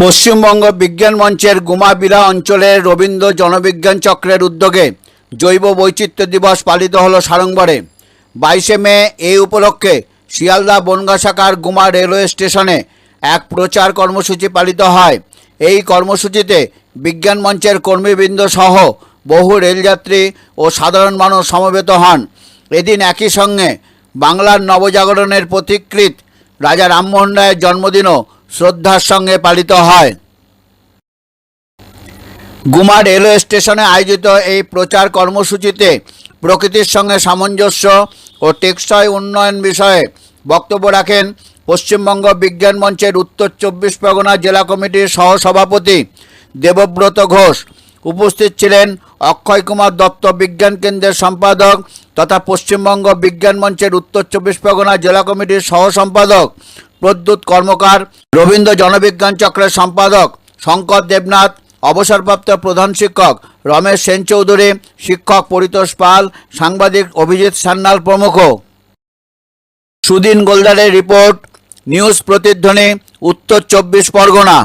পশ্চিমবঙ্গ বিজ্ঞান মঞ্চের গুমাবিলা অঞ্চলের রবীন্দ্র জনবিজ্ঞান চক্রের উদ্যোগে জৈব বৈচিত্র্য দিবস পালিত হলো সাড়ম্বরে। 22শে মে এই উপলক্ষে শিয়ালদা বনগাঁ শাখার গুমা রেলওয়ে স্টেশনে এক প্রচার কর্মসূচি পালিত হয়। এই কর্মসূচিতে বিজ্ঞান মঞ্চের কর্মীবৃন্দ সহ বহু রেলযাত্রী ও সাধারণ মানুষ সমবেত হন। এদিন একই সঙ্গে বাংলার নবজাগরণের পথিকৃৎ রাজা রামমোহন রায়ের জন্মদিনও শ্রদ্ধার সঙ্গে পালিত হয়। গুমা রেলওয়ে স্টেশনে আয়োজিত এই প্রচার কর্মসূচিতে প্রকৃতির সঙ্গে সামঞ্জস্য ও টেকসই উন্নয়ন বিষয়ে বক্তব্য রাখেন পশ্চিমবঙ্গ বিজ্ঞান মঞ্চের উত্তর 24 পরগনা জেলা কমিটির সহসভাপতি দেবব্রত ঘোষ। উপস্থিত ছিলেন অক্ষয় কুমার দত্ত বিজ্ঞান কেন্দ্রের সম্পাদক তথা পশ্চিমবঙ্গ বিজ্ঞান মঞ্চের উত্তর 24 পরগনা জেলা কমিটির সহ সম্পাদক প্রদ্যুৎ কর্মকার, রবীন্দ্র জনবিজ্ঞান চক্রের সম্পাদক শঙ্কর দেবনাথ, অবসরপ্রাপ্ত প্রধান শিক্ষক রমেশ সেন চৌধুরী, শিক্ষক পরিতোষ পাল, সাংবাদিক অভিজিৎ সান্যাল প্রমুখ। সুদিন গোলদারের রিপোর্ট, নিউজ প্রতিধ্বনি, উত্তর 24 পরগনা।